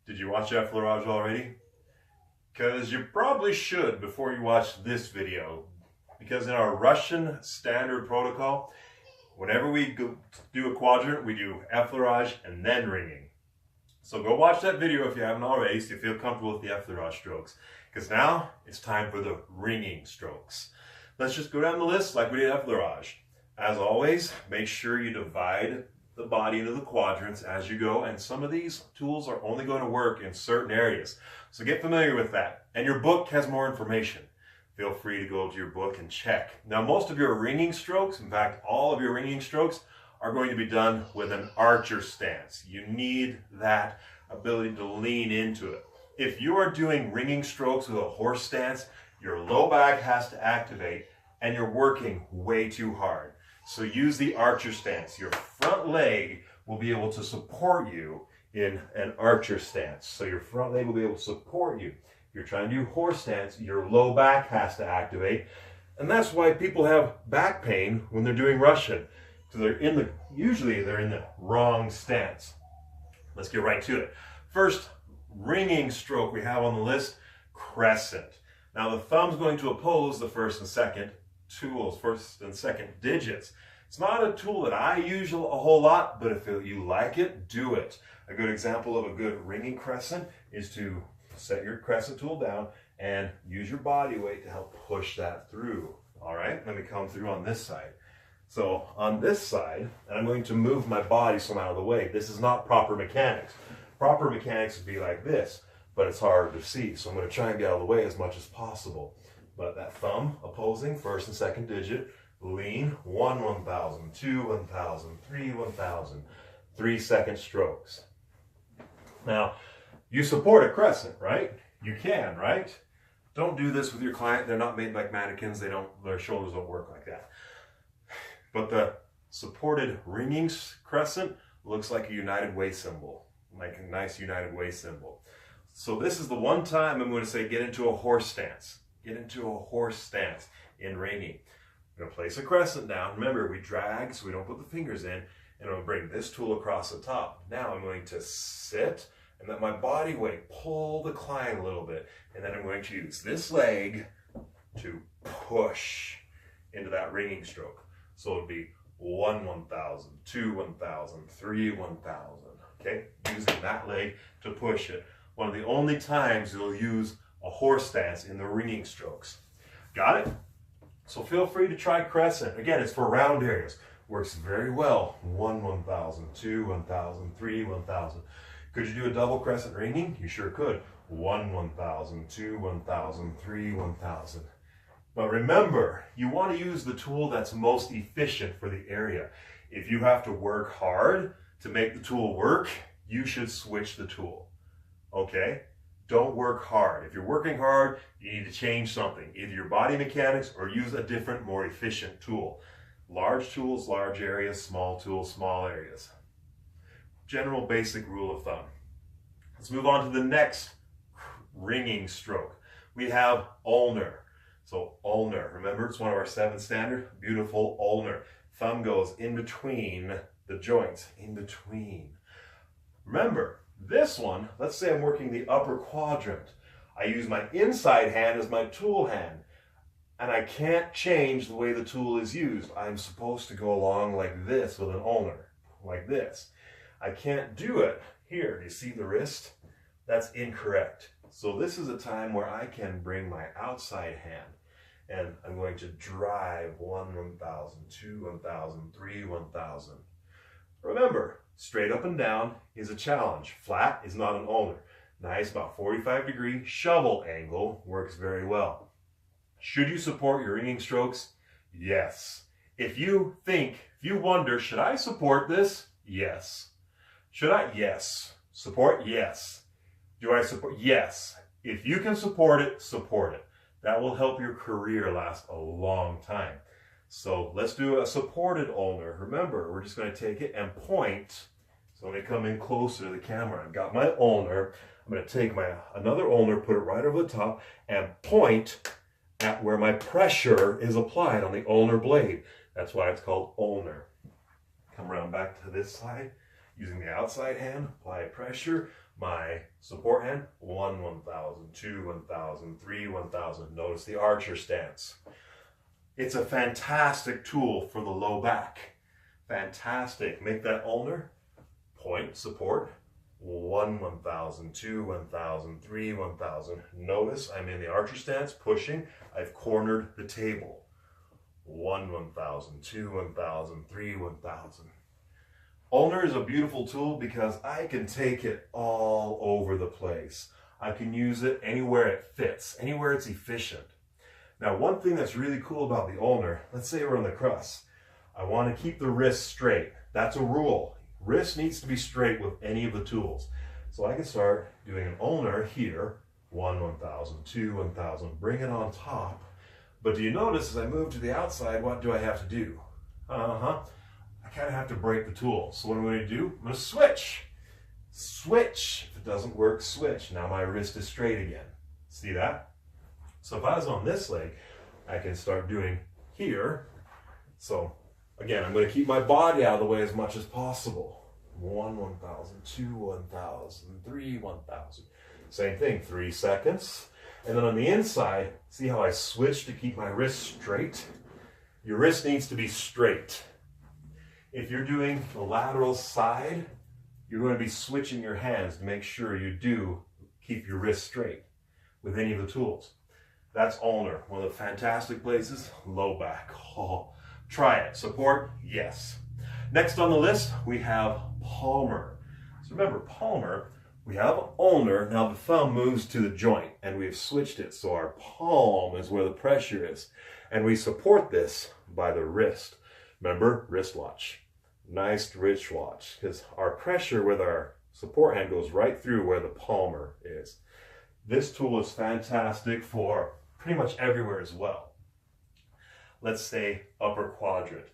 Did you watch Effleurage already? Because you probably should before you watch this video. Because in our Russian standard protocol, whenever we do a quadrant, we do Effleurage and then Wringing. So go watch that video if you haven't already, so you feel comfortable with the Effleurage strokes. Because now it's time for the Wringing strokes. Let's just go down the list like we did Effleurage. As always, make sure you divide the body into the quadrants as you go, and some of these tools are only going to work in certain areas. So get familiar with that. And your book has more information. Feel free to go to your book and check. Now, most of your Wringing strokes, in fact, all of your Wringing strokes, are going to be done with an archer stance. You need that ability to lean into it. If you are doing Wringing strokes with a horse stance, your low back has to activate and you're working way too hard. So use the archer stance. Your front leg will be able to support you in an archer stance. So your front leg will be able to support you. If you're trying to do horse stance, your low back has to activate. And that's why people have back pain when they're doing Russian. Because usually they're in the wrong stance. Let's get right to it. First Wringing stroke we have on the list, crescent. Now the thumb's going to oppose the first and second tools, first and second digits. It's not a tool that I use a whole lot, but if you like it, do it. A good example of a good Wringing crescent is to set your crescent tool down and use your body weight to help push that through. All right, let me come through on this side. So on this side, I'm going to move my body so I'm out of the way. This is not proper mechanics. Proper mechanics would be like this, but it's hard to see. So I'm going to try and get out of the way as much as possible. But that thumb opposing first and second digit, lean, 1 1,000, 2 1,000, 3 1,000, 3 second strokes. Now, you support a crescent, right? You can, right? Don't do this with your client. They're not made like mannequins. Their shoulders don't work like that. But the supported Wringing crescent looks like a United Way symbol, like a nice United Way symbol. So this is the one time I'm going to say get into a horse stance. Get into a horse stance in Wringing. I'm going to place a crescent down. Remember, we drag so we don't put the fingers in, and I'm going to bring this tool across the top. Now I'm going to sit and let my body weight pull the client a little bit, and then I'm going to use this leg to push into that Wringing stroke. So it'd be 1 1,000, 2 1,000, 3 1,000. Okay, using that leg to push it. One of the only times you'll use a horse stance in the Wringing strokes. Got it? So feel free to try crescent. Again, it's for round areas. Works very well. 1 1,000, 2 1,000, 3 1,000. Could you do a double crescent Wringing? You sure could. 1 1,000, 2 1,000, 3 1,000. But remember, you want to use the tool that's most efficient for the area. If you have to work hard to make the tool work, you should switch the tool. Okay? Don't work hard. If you're working hard, you need to change something. Either your body mechanics or use a different, more efficient tool. Large tools, large areas. Small tools, small areas. General basic rule of thumb. Let's move on to the next Wringing stroke. We have ulnar. So ulnar, remember it's one of our 7 standard, beautiful ulnar. Thumb goes in between the joints, in between. Remember, this one, let's say I'm working the upper quadrant. I use my inside hand as my tool hand, and I can't change the way the tool is used. I'm supposed to go along like this with an ulnar, like this. I can't do it. Here, you see the wrist? That's incorrect. So this is a time where I can bring my outside hand, and I'm going to drive 1 1,000, 2 1,000, 3 1,000. Remember, straight up and down is a challenge. Flat is not an ulnar. Nice, about 45-degree shovel angle works very well. Should you support your Wringing strokes? Yes. If you wonder, should I support this? Yes. Should I? Yes. Support? Yes. Do I support? Yes. If you can support it, support it. That will help your career last a long time. So let's do a supported ulnar. Remember, we're just going to take it and point. So let me come in closer to the camera. I've got my ulnar. I'm going to take another ulnar, put it right over the top, and point at where my pressure is applied on the ulnar blade. That's why it's called ulnar. Come around back to this side. Using the outside hand, apply pressure My support hand, 1, 1,000, 2, 1,000, 3, 1,000. Notice the archer stance. It's a fantastic tool for the low back. Fantastic. Make that ulnar, point, support, 1, 1,000, 2, 1,000, 3, 1,000. Notice I'm in the archer stance, pushing. I've cornered the table. 1, 1,000, 2, 1,000, 3, 1,000. Ulnar is a beautiful tool because I can take it all over the place. I can use it anywhere it fits, anywhere it's efficient. Now, one thing that's really cool about the ulnar, let's say we're on the crust. I want to keep the wrist straight. That's a rule. Wrist needs to be straight with any of the tools. So I can start doing an ulnar here, 1, 1,000, 2, 1,000, bring it on top. But do you notice as I move to the outside, what do I have to do? I kind of have to break the tool. So what am I going to do? I'm going to switch. Switch. If it doesn't work, switch. Now my wrist is straight again. See that? So if I was on this leg, I can start doing here. So again, I'm going to keep my body out of the way as much as possible. 1, 1,000, 2, 1,000, 3, 1,000. Same thing, 3 seconds. And then on the inside, see how I switch to keep my wrist straight? Your wrist needs to be straight. If you're doing the lateral side, you're going to be switching your hands to make sure you do keep your wrist straight with any of the tools. That's ulnar, one of the fantastic places, low back. Oh, try it. Support, yes. Next on the list, we have palmar. So remember, palmar, we have ulnar. Now the thumb moves to the joint, and we've switched it. So our palm is where the pressure is. And we support this by the wrist. Remember, wristwatch. Nice wristwatch, because our pressure with our support hand goes right through where the palmar is. This tool is fantastic for pretty much everywhere as well. Let's say upper quadrant.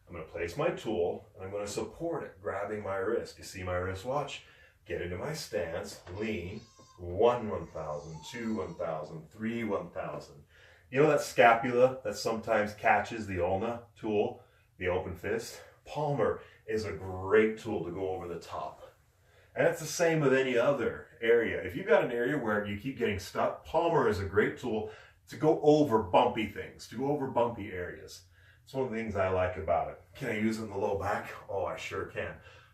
I'm going to place my tool and I'm going to support it, grabbing my wrist. You see my wristwatch? Get into my stance, lean, 1, 1,000, 2, 1,000, 3, 1,000. You know that scapula that sometimes catches the ulna tool, the open fist? Palmar is a great tool to go over the top. And it's the same with any other area. If you've got an area where you keep getting stuck, palmar is a great tool to go over bumpy things, to go over bumpy areas. It's one of the things I like about it. Can I use it in the low back? Oh, I sure can.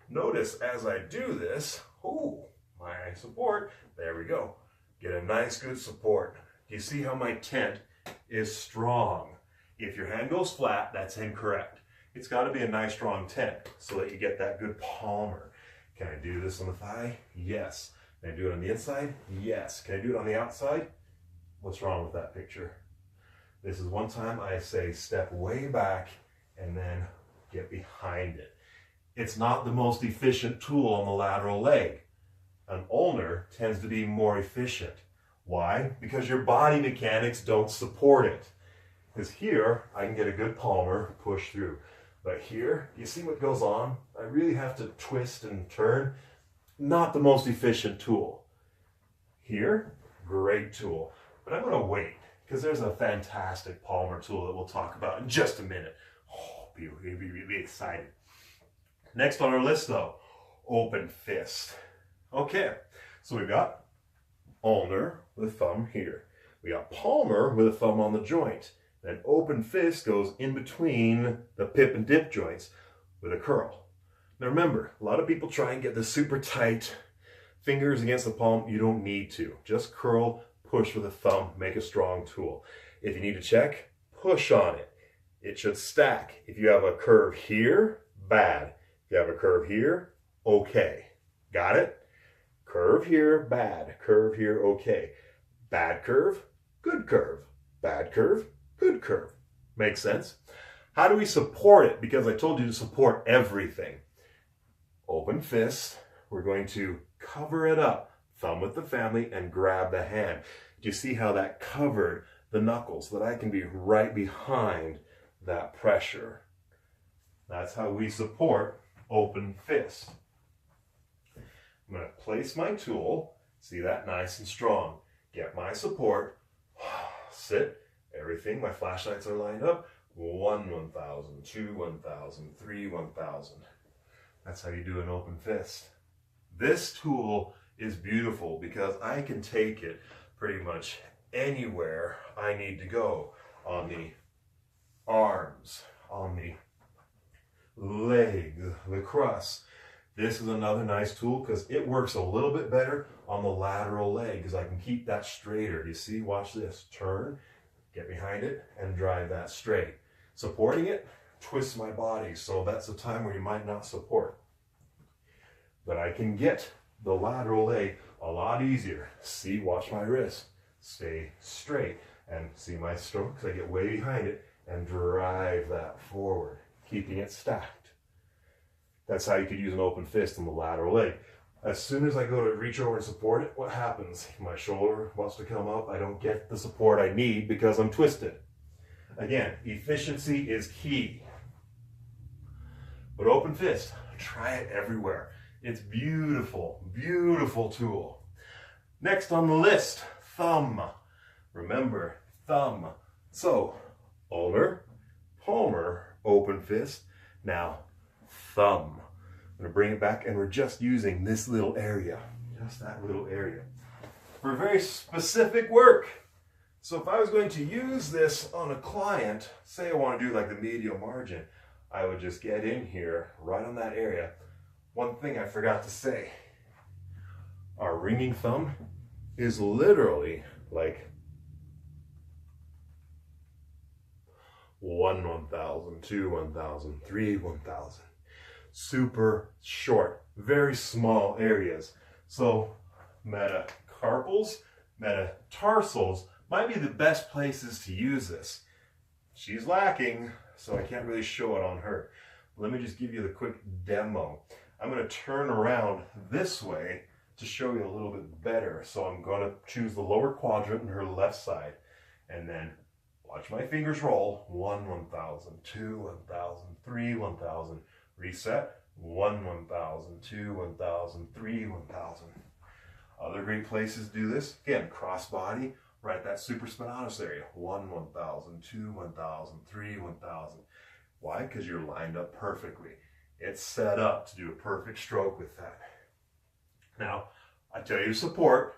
Notice as I do this, oh, my support, there we go. Get a nice good support. Do you see how my tent is strong? If your hand goes flat, that's incorrect. It's got to be a nice strong tent so that you get that good palmar. Can I do this on the thigh? Yes. Can I do it on the inside? Yes. Can I do it on the outside? What's wrong with that picture? This is one time I say step way back and then get behind it. It's not the most efficient tool on the lateral leg. An ulnar tends to be more efficient. Why? Because your body mechanics don't support it. Because here, I can get a good palmar, push through. But here, you see what goes on? I really have to twist and turn. Not the most efficient tool. Here, great tool. But I'm going to wait, because there's a fantastic palmar tool that we'll talk about in just a minute. Oh, be really excited. Next on our list, though, open fist. Okay, so we've got ulnar with a thumb here. We got palmar with a thumb on the joint. Then open fist goes in between the pip and dip joints with a curl. Now remember, a lot of people try and get the super tight fingers against the palm. You don't need to. Just curl, push with a thumb, make a strong tool. If you need to check, push on it. It should stack. If you have a curve here, bad. If you have a curve here, okay. Got it? Curve here, bad. Curve here, okay. Bad curve, good curve. Bad curve, good curve. Makes sense? How do we support it? Because I told you to support everything. Open fist. We're going to cover it up. Thumb with the family and grab the hand. Do you see how that covered the knuckles so that I can be right behind that pressure? That's how we support open fist. I'm going to place my tool. See that? Nice and strong. Get my support. Sit. Everything. My flashlights are lined up. 1, 1,000, 2, 1,000, 3, 1,000. That's how you do an open fist. This tool is beautiful because I can take it pretty much anywhere I need to go. On the arms, on the leg, the crust. This is another nice tool because it works a little bit better on the lateral leg because I can keep that straighter. You see, watch this. Turn, get behind it, and drive that straight. Supporting it, twist my body. So that's a time where you might not support. But I can get the lateral leg a lot easier. See, watch my wrist. Stay straight. And see my strokes, I get way behind it and drive that forward, keeping it stacked. That's how you could use an open fist on the lateral leg. As soon as I go to reach over and support it, what happens? My shoulder wants to come up. I don't get the support I need because I'm twisted. Again, efficiency is key. But open fist, try it everywhere. It's beautiful, beautiful tool. Next on the list, thumb. Remember, thumb. So, ulnar, palmar, open fist. Now, thumb. I'm going to bring it back and we're just using this little area. Just that little area. For very specific work. So if I was going to use this on a client, say I want to do like the medial margin, I would just get in here, right on that area. One thing I forgot to say. Our ringing thumb is literally like 1 1,000, 2 1,000, 3 1,000. Super short, very small areas. So metacarpals, metatarsals might be the best places to use this. She's lacking, so I can't really show it on her. Let me just give you the quick demo. I'm going to turn around this way to show you a little bit better. So I'm going to choose the lower quadrant in her left side and then watch my fingers roll. 1 1,000, 2 1,000, 3 1,000. Reset. 1 1,000, 2 1,000, 3 1,000. Other great places to do this. Again, cross body, right at that supraspinatus area. 1 1,000, 2 1,000, 3 1,000. Why? Because you're lined up perfectly. It's set up to do a perfect stroke with that. Now, I tell you to support.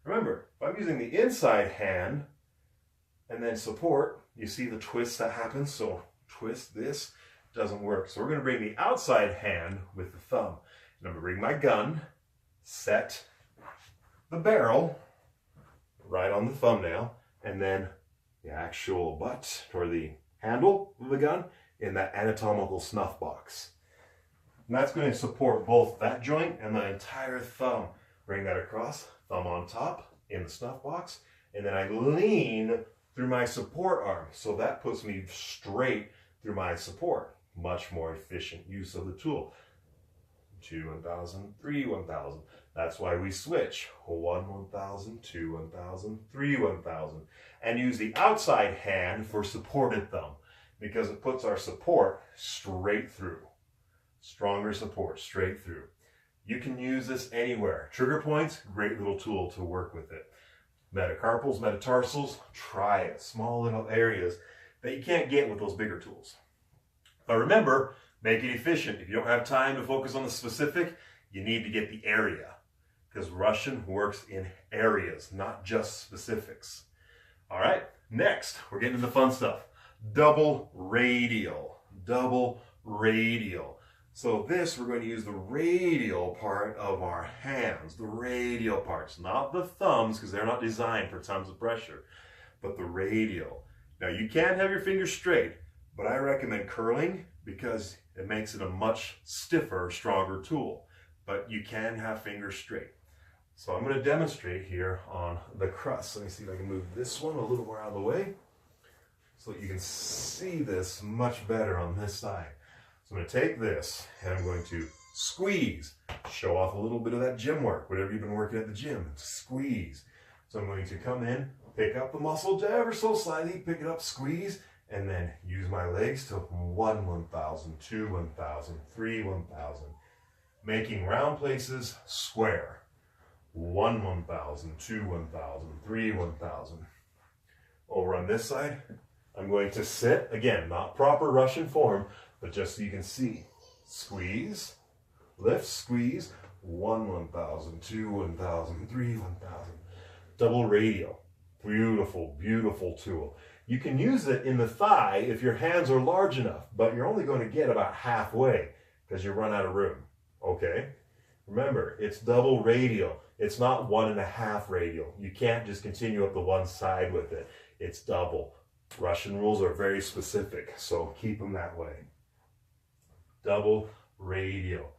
Remember, if I'm using the inside hand and then support, you see the twist that happens. So twist this, doesn't work. So we're going to bring the outside hand with the thumb. And I'm going to bring my gun, set the barrel right on the thumbnail, and then the actual butt or the handle of the gun in that anatomical snuff box. And that's going to support both that joint and the entire thumb. Bring that across, thumb on top in the snuff box, and then I lean through my support arm. So that puts me straight through my support. Much more efficient use of the tool. 2 1,000, 3 1,000. That's why we switch. 1 1,000, 2 1,000, 3 1,000. And use the outside hand for supported thumb because it puts our support straight through. Stronger support straight through. You can use this anywhere. Trigger points, great little tool to work with it. Metacarpals, metatarsals, try it. Small little areas that you can't get with those bigger tools. But remember, make it efficient. If you don't have time to focus on the specific, you need to get the area. Because Russian works in areas, not just specifics. All right, next, we're getting into the fun stuff. Double radial. Double radial. So this, we're going to use the radial part of our hands. The radial parts, not the thumbs, because they're not designed for tons of pressure, but the radial. Now, you can have your fingers straight, but I recommend curling because it makes it a much stiffer, stronger tool. But you can have fingers straight. So I'm going to demonstrate here on the crust. Let me see if I can move this one a little more out of the way so that you can see this much better on this side. So I'm going to take this and I'm going to squeeze, show off a little bit of that gym work, whatever you've been working at the gym, squeeze. So I'm going to come in, pick up the muscle ever so slightly, pick it up, squeeze, and then use my legs to 1 1,000, 2 1,000, 3 1,000, making round places square. 1 1,000, 2 1,000, 3 1,000. Over on this side, I'm going to sit, again, not proper Russian form, but just so you can see. Squeeze, lift, squeeze, 1, 1,000, 2, 1,000, 3, 1,000. Double radial. Beautiful, beautiful tool. You can use it in the thigh if your hands are large enough, but you're only going to get about halfway because you run out of room. Okay? Remember, it's double radial. It's not 1.5 radial. You can't just continue up the one side with it. It's double. Russian rules are very specific, so keep them that way. Double radial.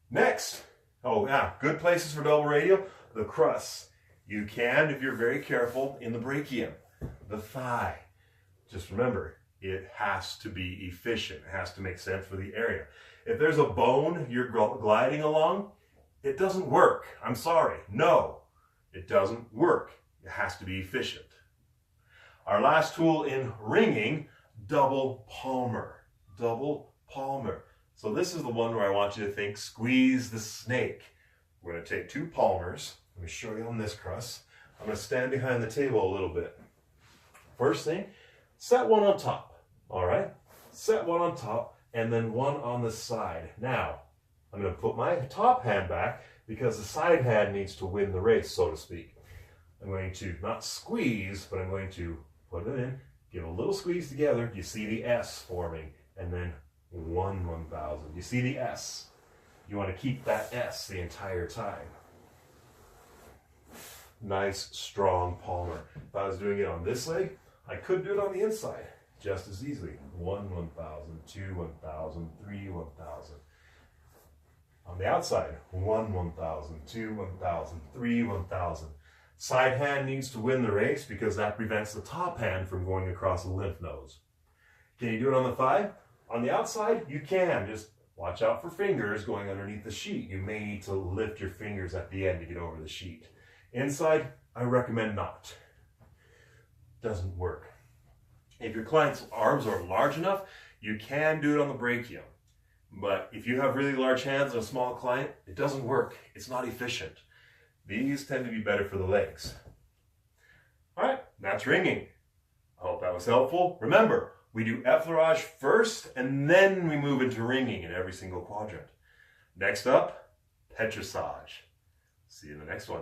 Next, oh yeah, good places for double radial, the crus. You can, if you're very careful, in the brachium, the thigh. Just remember, it has to be efficient. It has to make sense for the area. If there's a bone you're gliding along, it doesn't work. I'm sorry. No, it doesn't work. It has to be efficient. Our last tool in ringing, double palmer. Double palmer. So this is the one where I want you to think, squeeze the snake. We're going to take 2 palmers. Let me show you on this crus. I'm going to stand behind the table a little bit. First thing, set one on top. All right? Set one on top and then one on the side. Now, I'm going to put my top hand back because the side hand needs to win the race, so to speak. I'm going to not squeeze, but I'm going to put it in, give a little squeeze together. You see the S forming, and then 1 1,000. You see the S. You want to keep that S the entire time. Nice, strong palmer. If I was doing it on this leg, I could do it on the inside just as easily. 1 1,000, 2 1,000, 3 1,000. On the outside, 1 1,000, 2 1,000, 3 1,000. Side hand needs to win the race because that prevents the top hand from going across the lymph nodes. Can you do it on the thigh? On the outside, you can. Just watch out for fingers going underneath the sheet. You may need to lift your fingers at the end to get over the sheet. Inside, I recommend not. Doesn't work. If your client's arms are large enough, you can do it on the brachium. But if you have really large hands and a small client, it doesn't work. It's not efficient. These tend to be better for the legs. All right, that's ringing. I hope that was helpful. Remember, we do effleurage first, and then we move into ringing in every single quadrant. Next up, petrissage. See you in the next one.